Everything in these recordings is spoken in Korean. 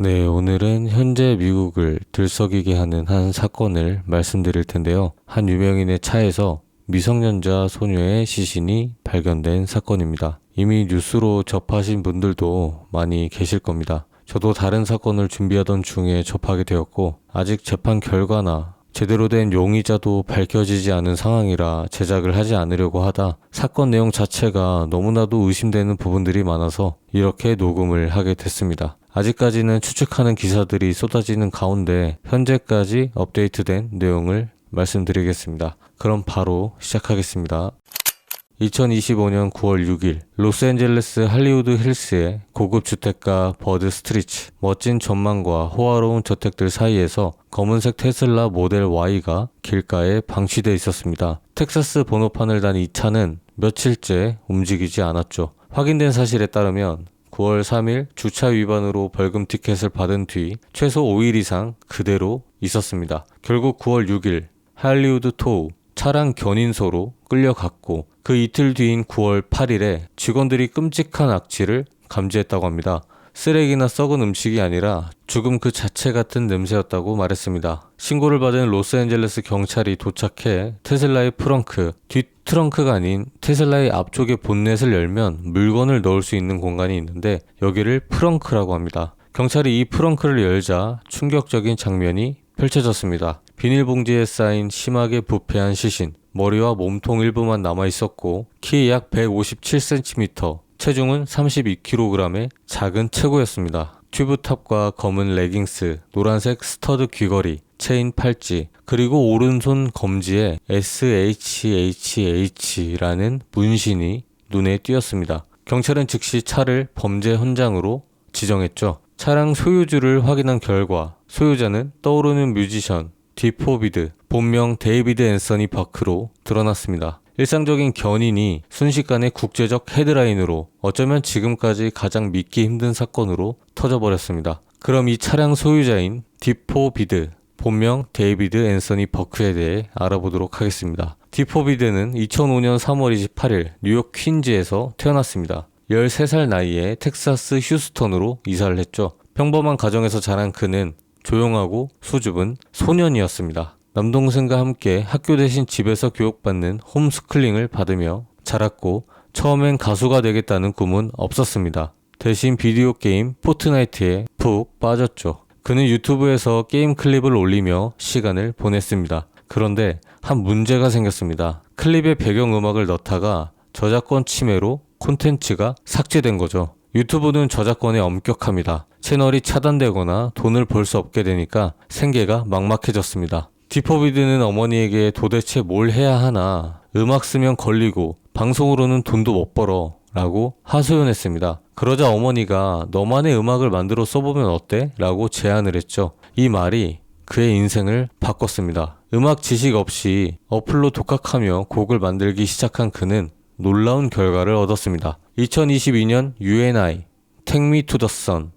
네, 오늘은 현재 미국을 들썩이게 하는 한 사건을 말씀드릴 텐데요. 한 유명인의 차에서 미성년자 소녀의 시신이 발견된 사건입니다. 이미 뉴스로 접하신 분들도 많이 계실 겁니다. 저도 다른 사건을 준비하던 중에 접하게 되었고, 아직 재판 결과나 제대로 된 용의자도 밝혀지지 않은 상황이라 제작을 하지 않으려고 하다 사건 내용 자체가 너무나도 의심되는 부분들이 많아서 이렇게 녹음을 하게 됐습니다. 아직까지는 추측하는 기사들이 쏟아지는 가운데 현재까지 업데이트된 내용을 말씀드리겠습니다. 그럼 바로 시작하겠습니다. 2025년 9월 6일 로스앤젤레스 할리우드 힐스의 고급 주택가 버드 스트리트, 멋진 전망과 호화로운 저택들 사이에서 검은색 테슬라 모델 Y가 길가에 방치되어 있었습니다. 텍사스 번호판을 단 이 차는 며칠째 움직이지 않았죠. 확인된 사실에 따르면 9월 3일 주차 위반으로 벌금 티켓을 받은 뒤 최소 5일 이상 그대로 있었습니다. 결국 9월 6일 할리우드 토우 차량 견인소로 끌려갔고 그 이틀 뒤인 9월 8일에 직원들이 끔찍한 악취를 감지했다고 합니다. 쓰레기나 썩은 음식이 아니라 죽음 그 자체 같은 냄새였다고 말했습니다. 신고를 받은 로스앤젤레스 경찰이 도착해 테슬라의 프렁크, 뒷 트렁크가 아닌 테슬라의 앞쪽의 본넷을 열면 물건을 넣을 수 있는 공간이 있는데 여기를 프렁크라고 합니다. 경찰이 이 프렁크를 열자 충격적인 장면이 펼쳐졌습니다. 비닐봉지에 쌓인 심하게 부패한 시신, 머리와 몸통 일부만 남아있었고 키 약 157cm, 체중은 32kg의 작은 체구였습니다. 튜브탑과 검은 레깅스, 노란색 스터드 귀걸이, 체인 팔찌, 그리고 오른손 검지에 SHHH라는 문신이 눈에 띄었습니다. 경찰은 즉시 차를 범죄 현장으로 지정했죠. 차량 소유주를 확인한 결과 소유자는 떠오르는 뮤지션 디포비드, 본명 데이비드 앤서니 바크로 드러났습니다. 일상적인 견인이 순식간에 국제적 헤드라인으로 어쩌면 지금까지 가장 믿기 힘든 사건으로 터져버렸습니다. 그럼 이 차량 소유자인 디포비드, 본명 데이비드 앤서니 버크에 대해 알아보도록 하겠습니다. 디포비드는 2005년 3월 28일 뉴욕 퀸즈에서 태어났습니다. 13살 나이에 텍사스 휴스턴으로 이사를 했죠. 평범한 가정에서 자란 그는 조용하고 수줍은 소년이었습니다. 남동생과 함께 학교 대신 집에서 교육받는 홈스쿨링을 받으며 자랐고 처음엔 가수가 되겠다는 꿈은 없었습니다. 대신 비디오 게임 포트나이트에 푹 빠졌죠. 그는 유튜브에서 게임 클립을 올리며 시간을 보냈습니다. 그런데 한 문제가 생겼습니다. 클립에 배경음악을 넣다가 저작권 침해로 콘텐츠가 삭제된 거죠. 유튜브는 저작권에 엄격합니다. 채널이 차단되거나 돈을 벌 수 없게 되니까 생계가 막막해졌습니다. 디포비드는 어머니에게 도대체 뭘 해야 하나, 음악 쓰면 걸리고 방송으로는 돈도 못 벌어 라고 하소연했습니다. 그러자 어머니가 너만의 음악을 만들어 써보면 어때? 라고 제안을 했죠. 이 말이 그의 인생을 바꿨습니다. 음악 지식 없이 어플로 독학하며 곡을 만들기 시작한 그는 놀라운 결과를 얻었습니다. 2022년 U&I, Take Me to the Sun,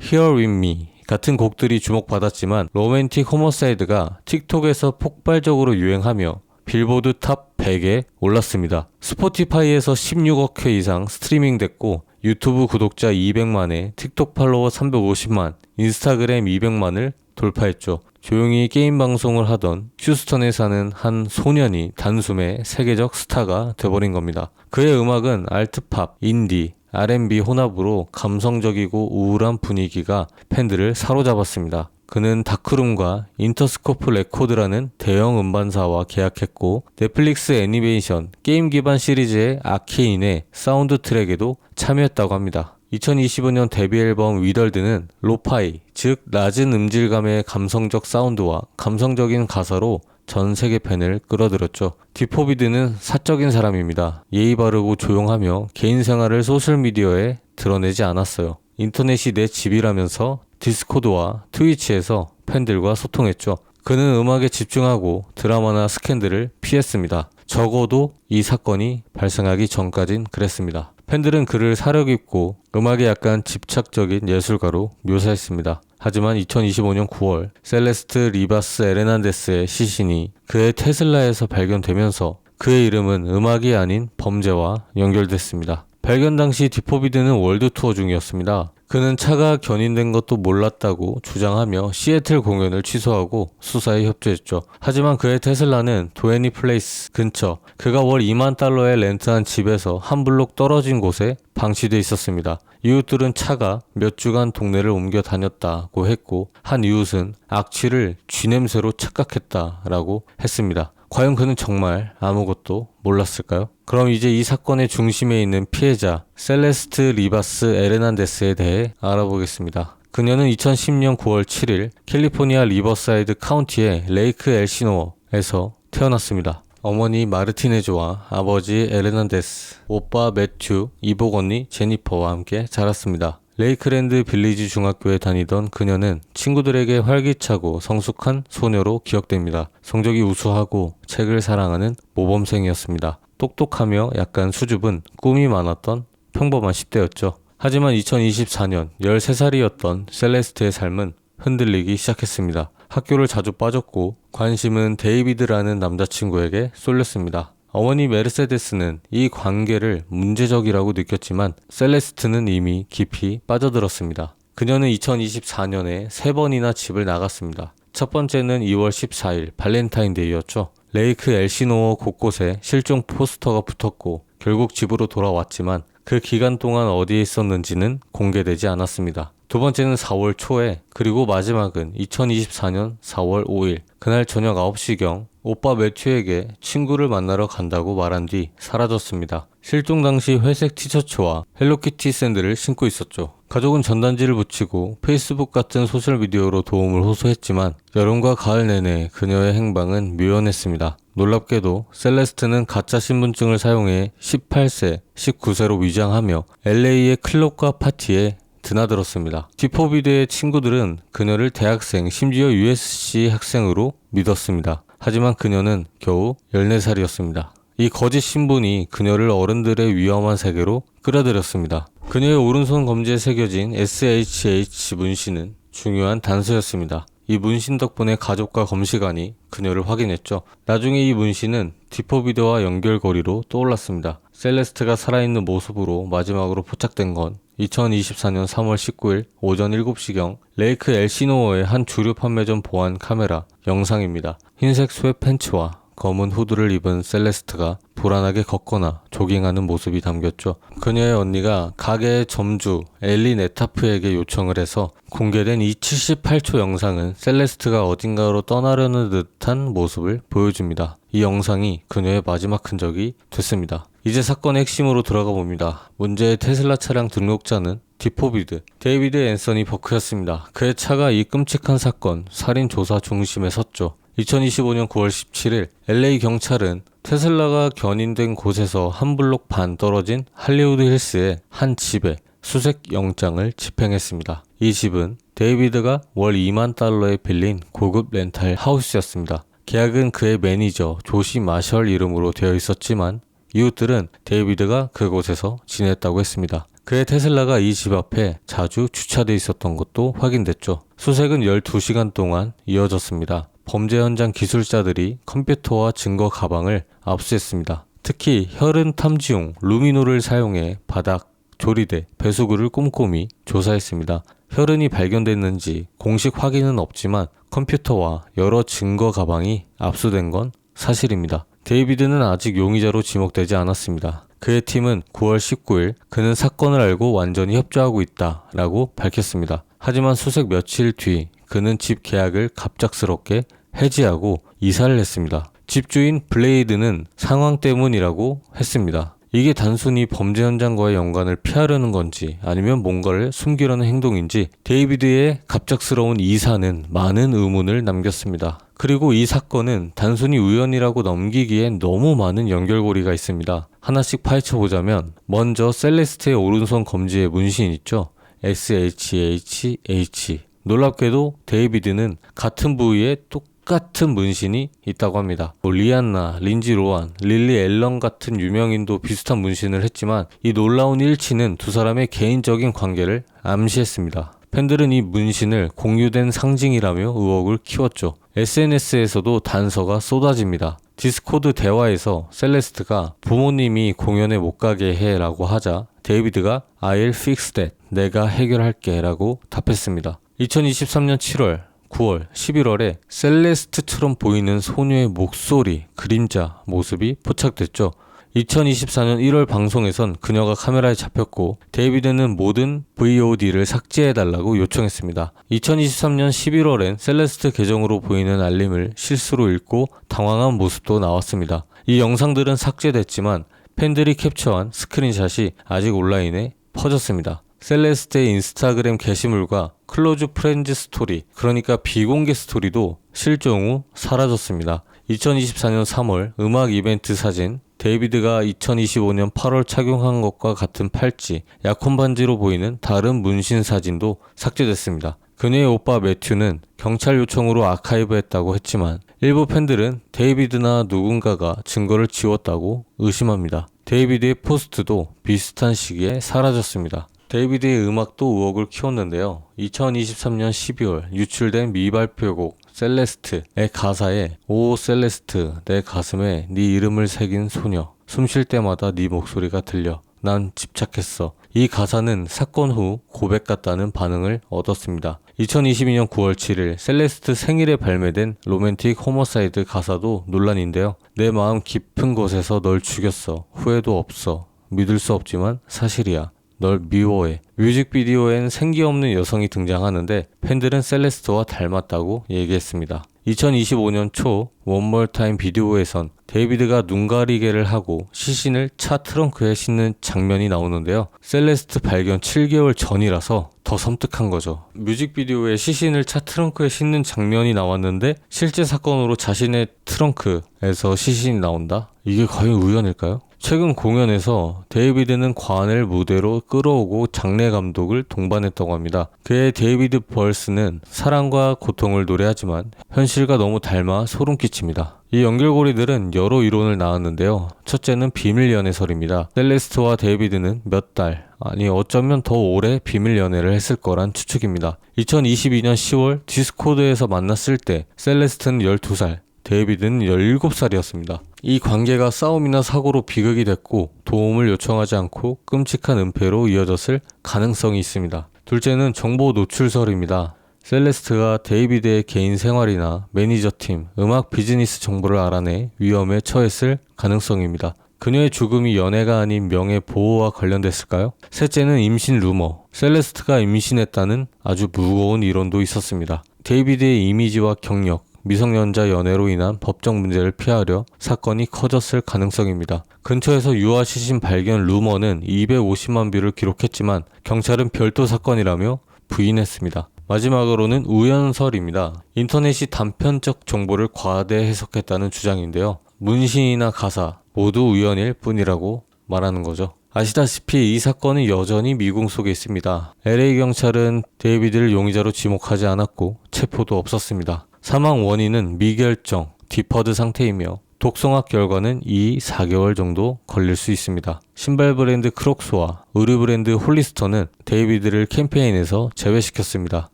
Here With Me 같은 곡들이 주목받았지만 로맨틱 호머사이드가 틱톡에서 폭발적으로 유행하며 빌보드 탑 100에 올랐습니다. 스포티파이에서 16억 회 이상 스트리밍됐고 유튜브 구독자 200만에 틱톡 팔로워 350만, 인스타그램 200만을 돌파했죠. 조용히 게임 방송을 하던 휴스턴에 사는 한 소년이 단숨에 세계적 스타가 돼버린 겁니다. 그의 음악은 알트팝, 인디, R&B 혼합으로 감성적이고 우울한 분위기가 팬들을 사로잡았습니다. 그는 다크룸과 인터스코프 레코드라는 대형 음반사와 계약했고 넷플릭스 애니메이션, 게임 기반 시리즈의 아케인의 사운드 트랙에도 참여했다고 합니다. 2025년 데뷔 앨범 위덜드는 로파이, 즉 낮은 음질감의 감성적 사운드와 감성적인 가사로 전 세계 팬을 끌어들였죠. 디포비드는 사적인 사람입니다. 예의 바르고 조용하며 개인 생활을 소셜미디어에 드러내지 않았어요. 인터넷이 내 집이라면서 디스코드와 트위치에서 팬들과 소통했죠. 그는 음악에 집중하고 드라마나 스캔들을 피했습니다. 적어도 이 사건이 발생하기 전까진 그랬습니다. 팬들은 그를 사려깊고 음악에 약간 집착적인 예술가로 묘사했습니다. 하지만 2025년 9월 셀레스트 리바스 에르난데스의 시신이 그의 테슬라에서 발견되면서 그의 이름은 음악이 아닌 범죄와 연결됐습니다. 발견 당시 디포비드는 월드 투어 중이었습니다. 그는 차가 견인된 것도 몰랐다고 주장하며 시애틀 공연을 취소하고 수사에 협조했죠. 하지만 그의 테슬라는 도애니 플레이스 근처 그가 월 2만 달러에 렌트한 집에서 한 블록 떨어진 곳에 방치돼 있었습니다. 이웃들은 차가 몇 주간 동네를 옮겨 다녔다고 했고 한 이웃은 악취를 쥐냄새로 착각했다라고 했습니다. 과연 그는 정말 아무것도 몰랐을까요? 그럼 이제 이 사건의 중심에 있는 피해자 셀레스트 리바스 에르난데스에 대해 알아보겠습니다. 그녀는 2010년 9월 7일 캘리포니아 리버사이드 카운티의 레이크 엘시노어에서 태어났습니다. 어머니 마르티네즈와 아버지 에르난데스, 오빠 매튜, 이복 언니 제니퍼와 함께 자랐습니다. 레이크랜드 빌리지 중학교에 다니던 그녀는 친구들에게 활기차고 성숙한 소녀로 기억됩니다. 성적이 우수하고 책을 사랑하는 모범생이었습니다. 똑똑하며 약간 수줍은 꿈이 많았던 평범한 10대였죠. 하지만 2024년 13살이었던 셀레스트의 삶은 흔들리기 시작했습니다. 학교를 자주 빠졌고 관심은 데이비드라는 남자친구에게 쏠렸습니다. 어머니 메르세데스는 이 관계를 문제적이라고 느꼈지만 셀레스트는 이미 깊이 빠져들었습니다. 그녀는 2024년에 3번이나 집을 나갔습니다. 첫 번째는 2월 14일 발렌타인데이였죠. 레이크 엘시노어 곳곳에 실종 포스터가 붙었고 결국 집으로 돌아왔지만 그 기간 동안 어디에 있었는지는 공개되지 않았습니다. 두 번째는 4월 초에 그리고 마지막은 2024년 4월 5일 그날 저녁 9시경 오빠 매튜에게 친구를 만나러 간다고 말한 뒤 사라졌습니다. 실종 당시 회색 티셔츠와 헬로키티 샌들을 신고 있었죠. 가족은 전단지를 붙이고 페이스북 같은 소셜미디어로 도움을 호소했지만 여름과 가을 내내 그녀의 행방은 묘연했습니다. 놀랍게도 셀레스트는 가짜 신분증을 사용해 18세, 19세로 위장하며 LA의 클럽과 파티에 드나들었습니다. 디포비드의 친구들은 그녀를 대학생, 심지어 USC 학생으로 믿었습니다. 하지만 그녀는 겨우 14살이었습니다. 이 거짓 신분이 그녀를 어른들의 위험한 세계로 끌어들였습니다. 그녀의 오른손 검지에 새겨진 SHH 문신은 중요한 단서였습니다. 이 문신 덕분에 가족과 검시관이 그녀를 확인했죠. 나중에 이 문신은 디포비드와 연결고리로 떠올랐습니다. 셀레스트가 살아있는 모습으로 마지막으로 포착된 건 2024년 3월 19일 오전 7시경 레이크 엘시노어의 한 주류 판매점 보안 카메라 영상입니다. 흰색 스웨트 팬츠와 검은 후드를 입은 셀레스트가 불안하게 걷거나 조깅하는 모습이 담겼죠. 그녀의 언니가 가게의 점주 엘리 네타프에게 요청을 해서 공개된 이 78초 영상은 셀레스트가 어딘가로 떠나려는 듯한 모습을 보여줍니다. 이 영상이 그녀의 마지막 흔적이 됐습니다. 이제 사건의 핵심으로 들어가 봅니다. 문제의 테슬라 차량 등록자는 디포비드, 데이비드 앤서니 버크였습니다. 그의 차가 이 끔찍한 사건, 살인 조사 중심에 섰죠. 2025년 9월 17일 LA 경찰은 테슬라가 견인된 곳에서 한 블록 반 떨어진 할리우드 힐스의 한 집에 수색 영장을 집행했습니다. 이 집은 데이비드가 월 2만 달러에 빌린 고급 렌탈 하우스였습니다. 계약은 그의 매니저 조시 마셜 이름으로 되어 있었지만 이웃들은 데이비드가 그곳에서 지냈다고 했습니다. 그의 테슬라가 이 집 앞에 자주 주차돼 있었던 것도 확인됐죠. 수색은 12시간 동안 이어졌습니다. 범죄 현장 기술자들이 컴퓨터와 증거 가방을 압수했습니다. 특히 혈흔 탐지용 루미노를 사용해 바닥, 조리대, 배수구를 꼼꼼히 조사했습니다. 혈흔이 발견됐는지 공식 확인은 없지만 컴퓨터와 여러 증거 가방이 압수된 건 사실입니다. 데이비드는 아직 용의자로 지목되지 않았습니다. 그의 팀은 9월 19일 그는 사건을 알고 완전히 협조하고 있다라고 밝혔습니다. 하지만 수색 며칠 뒤 그는 집 계약을 갑작스럽게 해지하고 이사를 했습니다. 집주인 블레이드는 상황 때문이라고 했습니다. 이게 단순히 범죄 현장과의 연관을 피하려는 건지 아니면 뭔가를 숨기려는 행동인지 데이비드의 갑작스러운 이사는 많은 의문을 남겼습니다. 그리고 이 사건은 단순히 우연이라고 넘기기엔 너무 많은 연결고리가 있습니다. 하나씩 파헤쳐보자면 먼저 셀레스트의 오른손 검지에 문신 있죠? SHH. 놀랍게도 데이비드는 같은 부위에 똑같은 문신이 있다고 합니다. 리안나, 린지 로안, 릴리 앨런 같은 유명인도 비슷한 문신을 했지만 이 놀라운 일치는 두 사람의 개인적인 관계를 암시했습니다. 팬들은 이 문신을 공유된 상징이라며 의혹을 키웠죠. SNS에서도 단서가 쏟아집니다. 디스코드 대화에서 셀레스트가 부모님이 공연에 못 가게 해 라고 하자 데이비드가 I'll fix that. 내가 해결할게 라고 답했습니다. 2023년 7월, 9월, 11월에 셀레스트처럼 보이는 소녀의 목소리, 그림자, 모습이 포착됐죠. 2024년 1월 방송에선 그녀가 카메라에 잡혔고 데이비드는 모든 VOD를 삭제해달라고 요청했습니다. 2023년 11월엔 셀레스트 계정으로 보이는 알림을 실수로 읽고 당황한 모습도 나왔습니다. 이 영상들은 삭제됐지만 팬들이 캡처한 스크린샷이 아직 온라인에 퍼졌습니다. 셀레스트의 인스타그램 게시물과 클로즈 프렌즈 스토리, 그러니까 비공개 스토리도 실종 후 사라졌습니다. 2024년 3월 음악 이벤트 사진, 데이비드가 2025년 8월 착용한 것과 같은 팔찌, 약혼 반지로 보이는 다른 문신 사진도 삭제됐습니다. 그녀의 오빠 매튜는 경찰 요청으로 아카이브했다고 했지만 일부 팬들은 데이비드나 누군가가 증거를 지웠다고 의심합니다. 데이비드의 포스트도 비슷한 시기에 사라졌습니다. 데이비드의 음악도 의혹을 키웠는데요. 2023년 12월 유출된 미발표곡 셀레스트의 가사에 오 셀레스트 내 가슴에 네 이름을 새긴 소녀 숨 쉴 때마다 네 목소리가 들려 난 집착했어. 이 가사는 사건 후 고백 같다는 반응을 얻었습니다. 2022년 9월 7일 셀레스트 생일에 발매된 로맨틱 호머사이드 가사도 논란인데요. 내 마음 깊은 곳에서 널 죽였어. 후회도 없어. 믿을 수 없지만 사실이야. 널 미워해. 뮤직비디오엔 생기 없는 여성이 등장하는데 팬들은 셀레스트와 닮았다고 얘기했습니다. 2025년 초 One More Time 비디오에선 데이비드가 눈 가리개를 하고 시신을 차 트렁크에 싣는 장면이 나오는데요. 셀레스트 발견 7개월 전이라서 더 섬뜩한 거죠. 뮤직비디오에 시신을 차 트렁크에 싣는 장면이 나왔는데 실제 사건으로 자신의 트렁크에서 시신이 나온다? 이게 과연 우연일까요? 최근 공연에서 데이비드는 관을 무대로 끌어오고 장례 감독을 동반했다고 합니다. 그의 데이비드 벌스는 사랑과 고통을 노래하지만 현실과 너무 닮아 소름 끼칩니다. 이 연결고리들은 여러 이론을 낳았는데요. 첫째는 비밀 연애설입니다. 셀레스트와 데이비드는 몇 달, 아니 어쩌면 더 오래 비밀 연애를 했을 거란 추측입니다. 2022년 10월 디스코드에서 만났을 때 셀레스트는 12살, 데이비드는 17살이었습니다. 이 관계가 싸움이나 사고로 비극이 됐고 도움을 요청하지 않고 끔찍한 은폐로 이어졌을 가능성이 있습니다. 둘째는 정보 노출설입니다. 셀레스트가 데이비드의 개인 생활이나 매니저팀, 음악 비즈니스 정보를 알아내 위험에 처했을 가능성입니다. 그녀의 죽음이 연애가 아닌 명예 보호와 관련됐을까요? 셋째는 임신 루머. 셀레스트가 임신했다는 아주 무거운 이론도 있었습니다. 데이비드의 이미지와 경력, 미성년자 연애로 인한 법적 문제를 피하려 사건이 커졌을 가능성입니다. 근처에서 유아 시신 발견 루머는 250만 뷰를 기록했지만 경찰은 별도 사건이라며 부인했습니다. 마지막으로는 우연설입니다. 인터넷이 단편적 정보를 과대 해석했다는 주장인데요. 문신이나 가사 모두 우연일 뿐이라고 말하는 거죠. 아시다시피 이 사건은 여전히 미궁 속에 있습니다. LA 경찰은 데이비드를 용의자로 지목하지 않았고 체포도 없었습니다. 사망 원인은 미결정, 디퍼드 상태이며 독성학 결과는 4개월 정도 걸릴 수 있습니다. 신발 브랜드 크록스와 의류 브랜드 홀리스터는 데이비드를 캠페인에서 제외시켰습니다.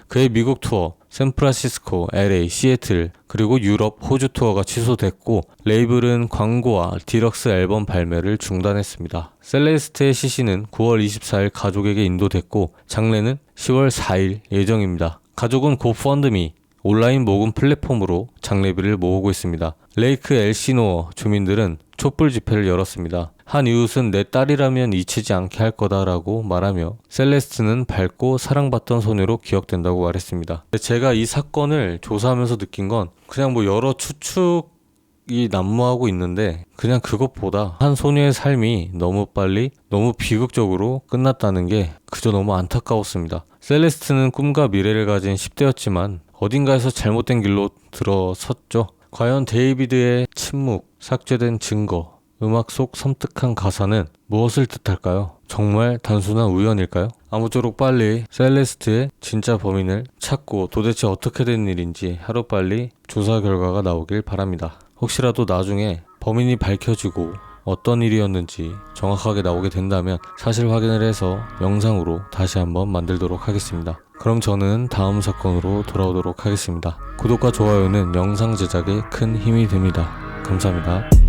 그의 미국 투어, 샌프란시스코, LA, 시애틀, 그리고 유럽, 호주 투어가 취소됐고 레이블은 광고와 디럭스 앨범 발매를 중단했습니다. 셀레스트의 시신은 9월 24일 가족에게 인도됐고 장례는 10월 4일 예정입니다. 가족은 고펀드미, 온라인 모금 플랫폼으로 장례비를 모으고 있습니다. 레이크 엘시노어 주민들은 촛불 집회를 열었습니다. 한 이웃은 내 딸이라면 잊히지 않게 할 거다라고 말하며 셀레스트는 밝고 사랑받던 소녀로 기억된다고 말했습니다. 제가 이 사건을 조사하면서 느낀 건 그냥 여러 추측이 난무하고 있는데 그냥 그것보다 한 소녀의 삶이 너무 빨리 너무 비극적으로 끝났다는 게 그저 너무 안타까웠습니다. 셀레스트는 꿈과 미래를 가진 10대였지만 어딘가에서 잘못된 길로 들어섰죠. 과연 데이비드의 침묵, 삭제된 증거, 음악 속 섬뜩한 가사는 무엇을 뜻할까요? 정말 단순한 우연일까요? 아무쪼록 빨리 셀레스트의 진짜 범인을 찾고 도대체 어떻게 된 일인지 하루빨리 조사 결과가 나오길 바랍니다. 혹시라도 나중에 범인이 밝혀지고 어떤 일이었는지 정확하게 나오게 된다면 사실 확인을 해서 영상으로 다시 한번 만들도록 하겠습니다. 그럼 저는 다음 사건으로 돌아오도록 하겠습니다. 구독과 좋아요는 영상 제작에 큰 힘이 됩니다. 감사합니다.